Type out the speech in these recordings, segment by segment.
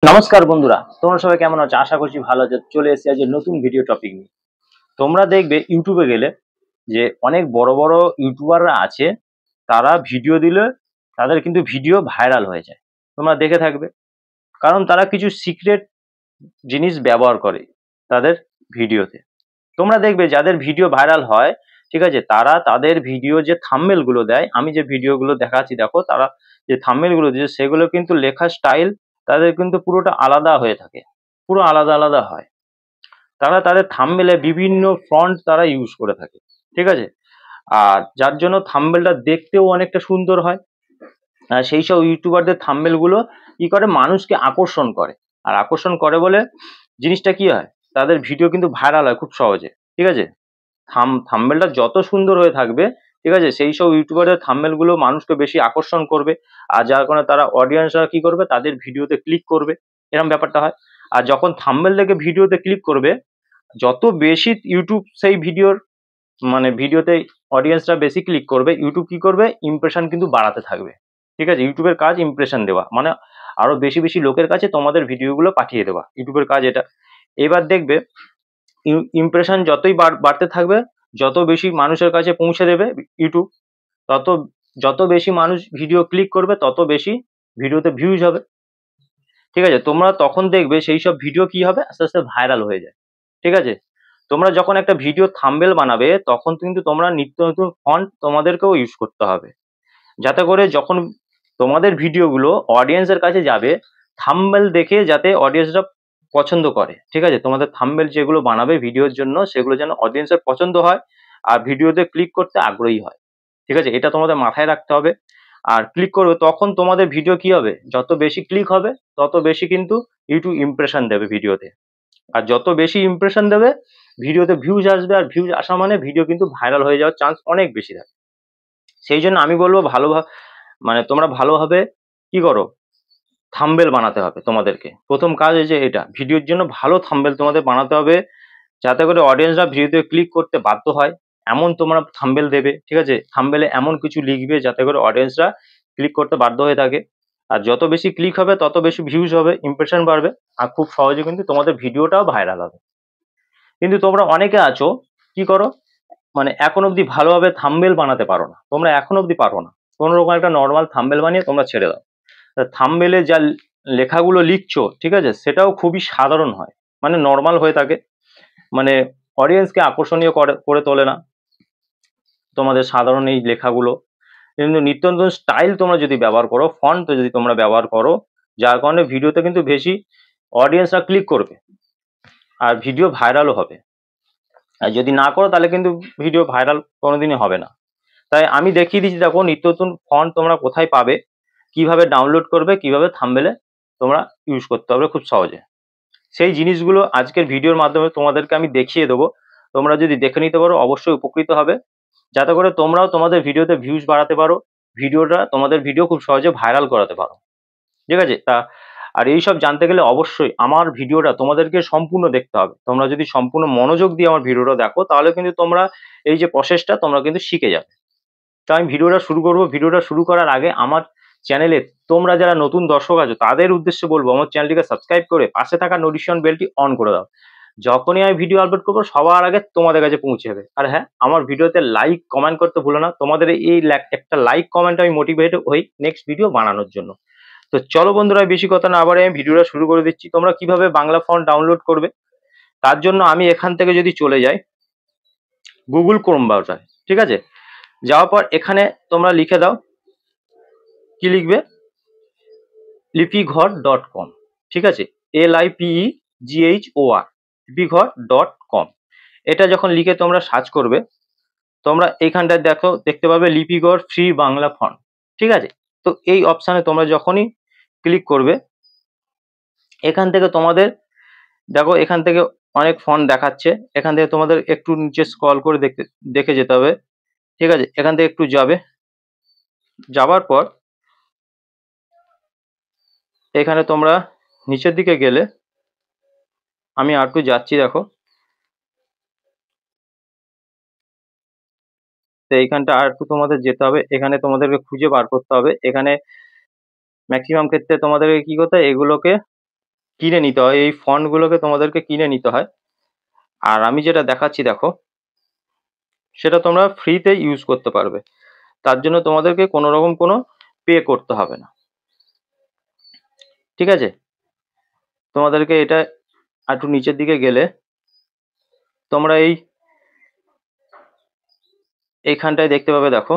নমস্কার বন্ধুরা, তোমরা সবাই কেমন আছো? আশা করছি ভালো আছো। চলে এসেছি আজ নতুন ভিডিও টপিক নিয়ে। তোমরা দেখবে ইউটিউবে গেলে যে অনেক বড় বড় ইউটিউবাররা আছে, তারা ভিডিও দিলে তাদের কিন্তু ভিডিও ভাইরাল হয়ে যায়। তোমরা দেখে থাকবে, কারণ তারা কিছু সিক্রেট জিনিস ব্যবহার করে তাদের ভিডিওতে। তোমরা দেখবে যাদের ভিডিও ভাইরাল হয়, ঠিক আছে, তারা তাদের ভিডিও যে থাম্বনেল গুলো দেয়, আমি যে ভিডিওগুলো দেখাচ্ছি দেখো, তারা যে থাম্বনেল গুলো দিয়েছে সেগুলো কিন্তু লেখার স্টাইল তাদের কিন্তু পুরোটা আলাদা হয়ে থাকে, পুরো আলাদা আলাদা হয়। তারা তাদের থাম্বনেলে বিভিন্ন ফন্ট তারা ইউজ করে থাকে, ঠিক আছে। আর যার জন্য থাম্বনেলটা দেখতেও অনেকটা সুন্দর হয়। আর সেই সব ইউটিউবারদের থাম্বনেল গুলো কি করে, মানুষকে আকর্ষণ করে। আর আকর্ষণ করে বলে জিনিসটা কি হয়, তাদের ভিডিও কিন্তু ভাইরাল হয় খুব সহজে, ঠিক আছে। থাম্বনেলটা যত সুন্দর হয়ে থাকবে, ঠিক আছে, সেই সব ইউটিউবারের থাম্বনেল গুলো মানুষকে বেশি আকর্ষণ করবে। আর যার কারণে তারা অডিয়েন্সরা কি করবে, তাদের ভিডিওতে ক্লিক করবে, এরকম ব্যাপারটা হয়। আর যখন থাম্বনেল দেখে ভিডিওতে ক্লিক করবে, যত বেশি ইউটিউব সেই ভিডিওর ভিডিওতে অডিয়েন্সরা বেশি ক্লিক করবে, ইউটিউব কি করবে, ইমপ্রেশন কিন্তু বাড়াতে থাকবে, ঠিক আছে। ইউটিউবের কাজ ইমপ্রেশন দেওয়া, মানে আরো বেশি বেশি লোকের কাছে তোমাদের ভিডিওগুলো পাঠিয়ে দেওয়া, ইউটিউবের কাজ এটা। এবার দেখবে ইমপ্রেশন যতই বাড়তে থাকবে, যত বেশি মানুষের কাছে পৌঁছে দেবে ইউটিউব, তত যত বেশি মানুষ ভিডিও ক্লিক করবে, তত বেশি ভিডিওতে ভিউজ হবে, ঠিক আছে। তোমরা তখন দেখবে সেই সব ভিডিও কি হবে, আস্তে আস্তে ভাইরাল হয়ে যায়, ঠিক আছে। তোমরা যখন একটা ভিডিও থাম্বনেল বানাবে, তখন কিন্তু তোমরা নিত্য নতুন ফন্ট তোমাদেরকেও ইউজ করতে হবে, যাতে করে যখন তোমাদের ভিডিওগুলো অডিয়েন্সের কাছে যাবে, থাম্বনেল দেখে যাতে অডিয়েন্সরা পছন্দ করে, ঠিক আছে। তোমাদের থাম্বনেল যেগুলো বানাবে ভিডিওর জন্য, সেগুলো যেন অডিয়েন্সের পছন্দ হয় আর ভিডিওতে ক্লিক করতে আগ্রহী হয়, ঠিক আছে। এটা তোমাদের মাথায় রাখতে হবে। আর ক্লিক করবে তখন তোমাদের ভিডিও কি হবে, যত বেশি ক্লিক হবে তত বেশি কিন্তু ইউটিউব ইমপ্রেশন দেবে ভিডিওতে। আর যত বেশি ইমপ্রেশন দেবে, ভিডিওতে ভিউজ আসবে, আর ভিউজ আসা মানে ভিডিও কিন্তু ভাইরাল হয়ে যাওয়ার চান্স অনেক বেশি থাকে। সেই জন্য আমি বলবো ভালোভাবে, তোমরা ভালোভাবে কি করো, থাম্বনেল বানাতে হবে তোমাদেরকে। প্রথম কাজ হচ্ছে এটা, ভিডিওর জন্য ভালো থাম্বনেল তোমাদের বানাতে হবে, যাতে করে অডিয়েন্সরা ভিডিওতে ক্লিক করতে বাধ্য হয়, এমন তোমরা থাম্বনেল দেবে, ঠিক আছে। থাম্বনেলে এমন কিছু লিখবে যাতে করে অডিয়েন্সরা ক্লিক করতে বাধ্য হয়ে থাকে। আর যত বেশি ক্লিক হবে তত বেশি ভিউজ হবে, ইমপ্রেশন বাড়বে, আর খুব সহজে কিন্তু তোমাদের ভিডিওটাও ভাইরাল হবে। কিন্তু তোমরা অনেকে আছো কি করো, এখন অবধি ভালোভাবে থাম্বনেল বানাতে পারো না, তোমরা এখন অবধি পারো না। কোনো রকম একটা নর্মাল থাম্বনেল বানিয়ে তোমরা ছেড়ে দাও। থাম্বনেলে যা লেখাগুলো লিখছো, ঠিক আছে, সেটাও খুবই সাধারণ হয়, নর্মাল হয়ে থাকে, মানে অডিয়েন্সকে আকর্ষণীয় করে করে তোলে না তোমাদের সাধারণ এই লেখাগুলো। কিন্তু নিত্য নতুন স্টাইল তোমরা যদি ব্যবহার করো, ফন্ট যদি তোমরা ব্যবহার করো, যার কারণে ভিডিওতে কিন্তু বেশি অডিয়েন্সরা ক্লিক করবে আর ভিডিও ভাইরালও হবে। আর যদি না করো তাহলে কিন্তু ভিডিও ভাইরাল কোনোদিনই হবে না। তাই আমি দেখিয়ে দিচ্ছি, দেখো নিত্য নতুন ফন্ট তোমরা কোথায় পাবে, কিভাবে ডাউনলোড করবে, কিভাবে থাম্বনেলে তোমরা ইউজ করতে হবে খুব সহজে। সেই জিনিসগুলো আজকের ভিডিওর মাধ্যমে তোমাদেরকে আমি দেখিয়ে দেবো। তোমরা যদি দেখে নিতে পারো অবশ্যই উপকৃত হবে, যাতে করে তোমরাও তোমাদের ভিডিওতে ভিউজ বাড়াতে পারো, তোমাদের ভিডিও খুব সহজে ভাইরাল করাতে পারো, ঠিক আছে। আর এইসব জানতে গেলে অবশ্যই আমার ভিডিওটা তোমাদেরকে সম্পূর্ণ দেখতে হবে। তোমরা যদি সম্পূর্ণ মনোযোগ দিয়ে আমার ভিডিওটা দেখো, তাহলে কিন্তু তোমরা এই যে প্রসেসটা তোমরা কিন্তু শিখে যাবে। তো আমি ভিডিওটা শুরু করবো। ভিডিওটা শুরু করার আগে আমার চ্যানেলে তোমরা যারা নতুন দর্শক আছো তাদের উদ্দেশ্যে বলবো, আমার চ্যানেলটিকে সাবস্ক্রাইব করে পাশে থাকা নোটিফিকেশন বেলটি অন করে দাও। যখনই আমি ভিডিও আপলোড করবো সবার আগে তোমাদের কাছে পৌঁছে যাবে। আর হ্যাঁ, আমার ভিডিওতে লাইক কমেন্ট করতে ভুলো না, তোমাদের এই একটা লাইক কমেন্ট আমি মোটিভেট হই নেক্সট ভিডিও বানানোর জন্য। তো চলো বন্ধুরা, বেশি কথা না আবার আমি ভিডিওটা শুরু করে দিচ্ছি। তোমরা কিভাবে বাংলা ফন্ট ডাউনলোড করবে, তার জন্য আমি এখান থেকে যদি চলে যাই গুগল ক্রোম ব্রাউজার, ঠিক আছে। যাওয়ার পর এখানে তোমরা লিখে দাও, কি লিখবে, লিপিঘর.com, ঠিক আছে, LIPEGHOR, লিপিঘর.com। এটা যখন লিখে তোমরা সার্চ করবে, তোমরা এইখানটায় দেখতে পাবে লিপিঘর ফ্রি বাংলা ফন্ট, ঠিক আছে। তো এই অপশানে তোমরা যখনই ক্লিক করবে, এখান থেকে তোমাদের দেখো, এখান থেকে অনেক ফন্ট দেখাচ্ছে। এখান থেকে তোমাদের একটু নিচে স্ক্রল করে দেখে যেতে হবে, ঠিক আছে। এখান থেকে একটু যাবার পর এখানে তোমরা নিচের দিকে গেলে, আমি আর একটু যাচ্ছি, দেখো তো এইখানটা আর একটু তোমাদের যেতে হবে। এখানে তোমাদেরকে খুঁজে বার করতে হবে। এখানে ম্যাক্সিমাম ক্ষেত্রে তোমাদেরকে কি করতে হয়, এগুলোকে কিনে নিতে হয়, এই ফন্টগুলোকে তোমাদেরকে কিনে নিতে হয়। আর আমি যেটা দেখাচ্ছি দেখো, সেটা তোমরা ফ্রিতে ইউজ করতে পারবে। তার জন্য তোমাদেরকে কোনো রকম কোনো পে করতে হবে না, ঠিক আছে? তোমাদেরকে এটা একটু নিচের দিকে গেলে তোমরা এইখানটায় দেখতে পাবে, দেখো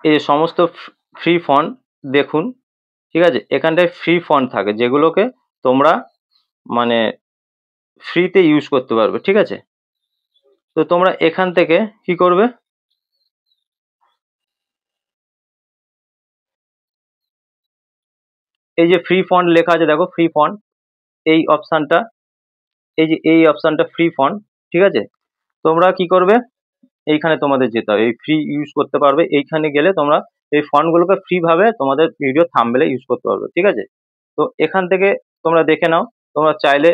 এই সমস্ত ফ্রি ফন্ট দেখুন, ঠিক আছে? এখানটায় ফ্রি ফন্ট থাকে যেগুলোকে তোমরা মানে ফ্রিতে ইউজ করতে পারবে, ঠিক আছে? তো তোমরা এখান থেকে কি করবে, এই যে ফ্রি ফন্ট লেখা আছে দেখো, ফ্রি ফন্ট, এই অপশনটা, এই যে এই অপশনটা ফ্রি ফন্ট, ঠিক আছে? তোমরা কি করবে, এইখানে তোমাদের যেতে হবে, এই ফ্রি ইউজ করতে পারবে, এইখানে গেলে তোমরা এই ফন্টগুলোকে ফ্রি ভাবে তোমাদের ভিডিও থাম্বনেলে ইউজ করতে পারবে, ঠিক আছে? তো এখান থেকে তোমরা দেখে নাও। তোমরা চাইলে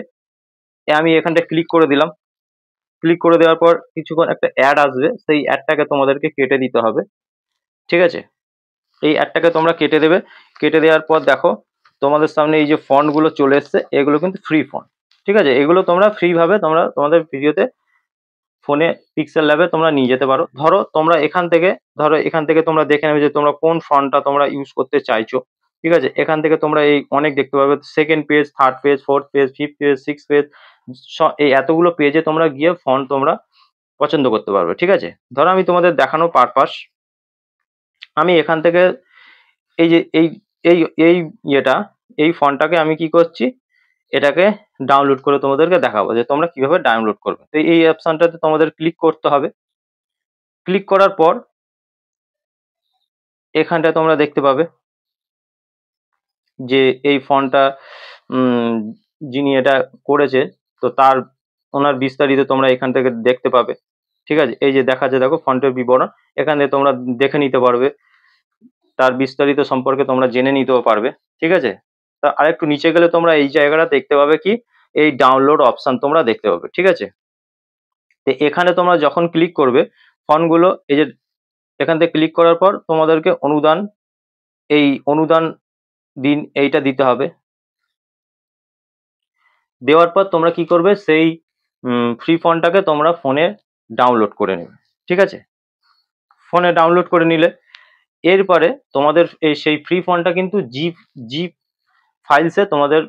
আমি এখানটা ক্লিক করে দিলাম, ক্লিক করে দেওয়ার পর কিছুক্ষণ একটা অ্যাড আসবে, সেই অ্যাডটাকে তোমাদেরকে কেটে দিতে হবে, ঠিক আছে? এই অ্যাডটাকে তোমরা কেটে দেবে। কেটে দেওয়ার পর দেখো তোমাদের সামনে এই যে ফন্টগুলো চলে এসছে, এগুলো কিন্তু ফ্রি ফন্ট, ঠিক আছে? এগুলো তোমরা ফ্রি ভাবে তোমরা তোমাদের ভিডিওতে ফোনে পিক্সেল ল্যাবে তোমরা নিয়ে যেতে পারো। ধরো এখান থেকে তোমরা দেখে নেবে যে তোমরা কোন ফন্টটা তোমরা ইউজ করতে চাইছো, ঠিক আছে? এখান থেকে তোমরা এই অনেক দেখতে পাবে, second page, third page, fourth page, fifth page, six page, এই এতগুলো পেজে তোমরা গিয়ে ফন্ট তোমরা পছন্দ করতে পারবে, ঠিক আছে? ধরো আমি তোমাদের দেখানো পারপাস, আমি এখান থেকে এই যে এই এই ইয়েটা, এই ফন্টটাকে আমি কি করছি, এটাকে ডাউনলোড করে তোমাদেরকে দেখাবো যে তোমরা কিভাবে ডাউনলোড করবে। তো এই অপশনটাতে তোমাদের ক্লিক করতে হবে। ক্লিক করার পর এখানটায় তোমরা দেখতে পাবে যে এই ফন্টটা যিনি এটা করেছে, তো ওনার বিস্তারিত তোমরা এখান থেকে দেখতে পাবে, ঠিক আছে? এই যে দেখাচ্ছে দেখো ফন্টের বিবরণ, এখানে তোমরা দেখে নিতে পারবে, তার বিস্তারিত সম্পর্কে তোমরা জেনে নিতেও পারবে, ঠিক আছে? তা আরেকটু নিচে গেলে তোমরা এই জায়গাটা দেখতে পাবে কি, এই ডাউনলোড অপশন তোমরা দেখতে পাবে, ঠিক আছে? তো এখানে তোমরা যখন ক্লিক করবে ফন্টগুলো, এই যে এখান থেকে ক্লিক করার পর তোমাদেরকে অনুদান দিন, এইটা দিতে হবে। দেওয়ার পর তোমরা কি করবে, সেই ফ্রি ফন্টটাকে তোমরা ফোনে ডাউনলোড করে নেবে, ঠিক আছে? ফোনে ডাউনলোড করে নিলে এরপরে তোমাদের সেই ফ্রি ফন্টটা কিন্তু জিপ ফাইলসে তোমাদের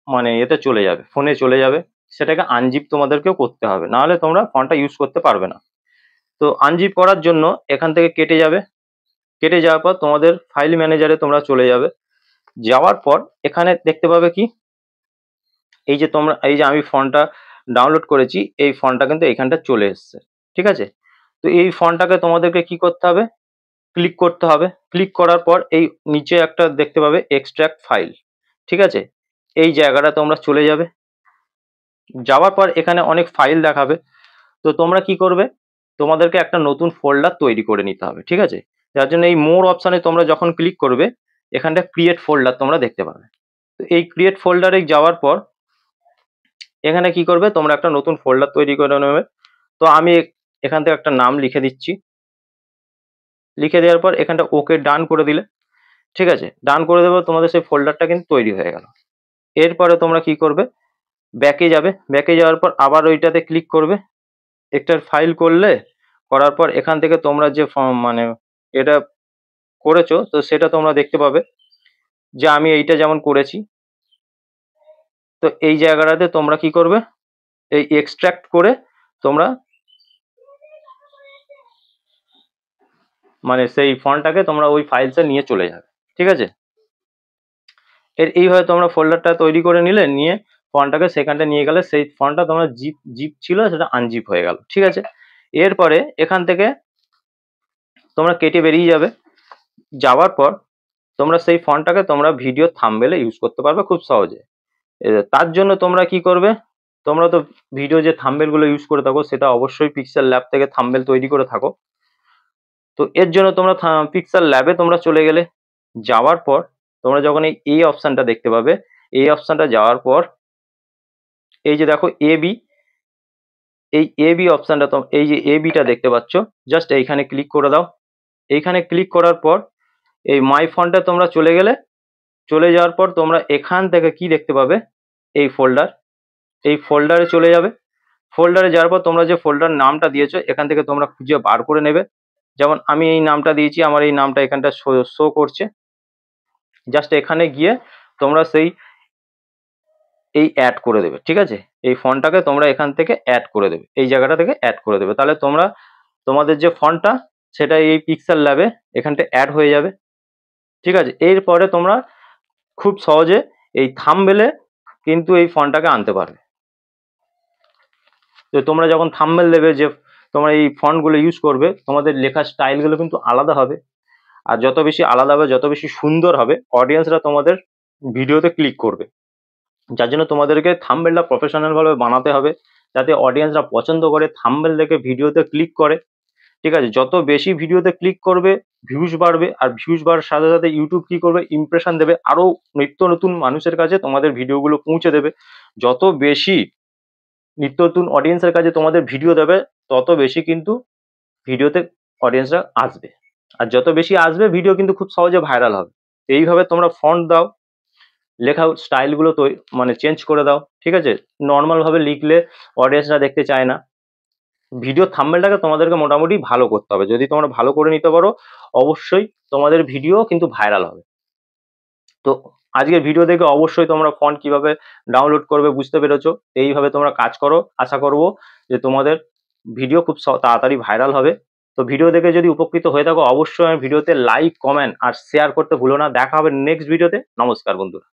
মানে এতে চলে যাবে, ফোনে চলে যাবে। সেটাকে আনজিপ তোমাদেরকেও করতে হবে, নাহলে তোমরা ফন্টটা ইউজ করতে পারবে না। তো আনজিপ করার জন্য এখান থেকে কেটে যাবে, কেটে যাওয়ার পর তোমাদের ফাইল ম্যানেজারে তোমরা চলে যাবে। যাওয়ার পর এখানে দেখতে পাবে কি, এই যে আমি ফন্টটা ডাউনলোড করেছি, এই ফন্টটা কিন্তু এখানটা চলে এসছে, ঠিক আছে? তো এই ফন্টটাকে তোমাদেরকে কি করতে হবে, ক্লিক করতে হবে। ক্লিক করার পর এই নিচে একটা দেখতে পাবে এক্সট্রাক্ট ফাইল, ঠিক আছে? এই জায়গাটা তোমরা চলে যাবে। যাওয়ার পর এখানে অনেক ফাইল দেখাবে। তো তোমরা কি করবে, তোমাদেরকে একটা নতুন ফোল্ডার তৈরি করে নিতে হবে, ঠিক আছে? যার জন্য এই মোর অপশানে তোমরা যখন ক্লিক করবে, এখানটা ক্রিয়েট ফোল্ডার তোমরা দেখতে পাবে। তো এই ক্রিয়েট ফোল্ডারে যাওয়ার পর এখানে কি করবে, তোমরা একটা নতুন ফোল্ডার তৈরি করে নেবে। তো আমি এখান থেকে একটা নাম লিখে দিচ্ছি। লিখে দেওয়ার পর এখানটা ওকে ডান করে দিলে, ঠিক আছে? ডান করে দেবো, তোমাদের সেই ফোল্ডারটা কিন্তু তৈরি হয়ে গেল। এরপরে তোমরা কি করবে, ব্যাকে যাবে। ব্যাকে যাওয়ার পর আবার ওইটাতে ক্লিক করবে, একটা ফাইল করলে, করার পর এখান থেকে তোমরা যে মানে এটা করেছো, তো সেটা তোমরা দেখতে পাবে যে আমি এইটা যেমন করেছি। তো এই জায়গাটাতে তোমরা কি করবে, এই এক্সট্রাক্ট করে তোমরা মানে সেই ফন্টটাকে তোমরা ওই ফাইলসে নিয়ে চলে যাবে, ঠিক আছে? এইভাবে তোমরা ফোল্ডারটা তৈরি করে নিলে, নিয়ে ফন্টটাকে সেখানটা নিয়ে গেলে সেই ফন্টটা তোমরা জিপ ছিল সেটা আনজিপ হয়ে গেল, ঠিক আছে? এরপরে এখান থেকে তোমরা কেটে বেরিয়ে যাবে। যাওয়ার পর তোমরা সেই ফন্টটাকে তোমরা ভিডিও থাম্বনেলে ইউজ করতে পারবে খুব সহজে। তার জন্য তোমরা কি করবে, তোমরা তো ভিডিও যে থাম্বনেল গুলো ইউজ করে থাকো, সেটা অবশ্যই পিক্সেল ল্যাব থেকে থাম্বনেল তৈরি করে থাকো। তো এর জন্য তোমরা পিক্সেল ল্যাবে তোমরা চলে গেলে। যাওয়ার পর তোমরা যখন এই অপশনটা দেখতে পাবে, এই অপশনটা যাওয়ার পর এই যে দেখো এবি এই এ বি অপশানটা, তো এই যে এ বিটা দেখতে পাচ্ছ, জাস্ট এইখানে ক্লিক করে দাও। এইখানে ক্লিক করার পর এই মাই ফন্টে তোমরা চলে গেলে, চলে যাওয়ার পর তোমরা এখান থেকে কি দেখতে পাবে, এই ফোল্ডার, এই ফোল্ডারে চলে যাবে। ফোল্ডারে যাওয়ার পর তোমরা যে ফোল্ডার নামটা দিয়েছো এখান থেকে তোমরা খুঁজে বার করে নেবে। যেমন আমি এই নামটা দিয়েছি, আমার এই নামটা এখানটা শো করছে। জাস্ট এখানে গিয়ে তোমরা এই অ্যাড করে দেবে, ঠিক আছে? এই ফন্টটাকে তোমরা এখান থেকে অ্যাড করে দেবে, এই জায়গাটা থেকে অ্যাড করে দেবে। তাহলে তোমরা তোমাদের যে ফন্টটা সেটা এই পিক্সেল ল্যাবে এখানটা অ্যাড হয়ে যাবে, ঠিক আছে? এরপরে তোমরা খুব সহজে এই থাম্বনেলে কিন্তু এই ফন্টটাকে আনতে পারবে। তো তোমরা যখন থাম্বনেল দেবে, যে তোমরা এই ফন্টগুলো ইউজ করবে, তোমাদের লেখার স্টাইলগুলো কিন্তু আলাদা হবে। আর যত বেশি আলাদা হবে, যত বেশি সুন্দর হবে, অডিয়েন্সরা তোমাদের ভিডিওতে ক্লিক করবে। যার জন্য তোমাদেরকে থাম্বনেলটা প্রফেশনাল ভাবে বানাতে হবে, যাতে অডিয়েন্সরা পছন্দ করে, থাম্বনেল দেখে ভিডিওতে ক্লিক করে, ঠিক আছে? যত বেশি ভিডিওতে ক্লিক করবে, ভিউজ বাড়বে, আর ভিউজ বাড়ার সাথে সাথে ইউটিউব কি করবে, ইমপ্রেশন দেবে, আরো নিত্য নতুন মানুষের কাছে তোমাদের ভিডিওগুলো পৌঁছে দেবে। যত বেশি নিত্য নতুন অডিয়েন্সের কাছে তোমাদের ভিডিও দেবে, তত বেশি কিন্তু ভিডিওতে অডিয়েন্সরা আসবে। আর যত বেশি আসবে, ভিডিও কিন্তু খুব সহজে ভাইরাল হবে। এইভাবে তোমরা ফন্ট দাও, লেখা স্টাইলগুলো মানে চেঞ্জ করে দাও, ঠিক আছে? নর্মাল ভাবে লিখলে অডিয়েন্সরা দেখতে চায় না। ভিডিও থাম্বনেলটাকে তোমাদেরকে মোটামুটি ভালো করতে হবে। যদি তোমরা ভালো করে নিতে পারো, অবশ্যই তোমাদের ভিডিও কিন্তু ভাইরাল হবে। তো আজকের ভিডিও দেখে অবশ্যই তোমরা ফন্ট কিভাবে ডাউনলোড করবে বুঝতে পেরেছো। এইভাবে তোমরা কাজ করো, আশা করব যে তোমাদের ভিডিও খুব তাড়াতাড়ি ভাইরাল হবে। তো ভিডিও দেখে যদি উপকৃত হয়ে থাকো, অবশ্যই ভিডিওতে লাইক, কমেন্ট আর শেয়ার করতে ভুলো না। দেখা হবে নেক্সট ভিডিওতে। নমস্কার বন্ধুরা।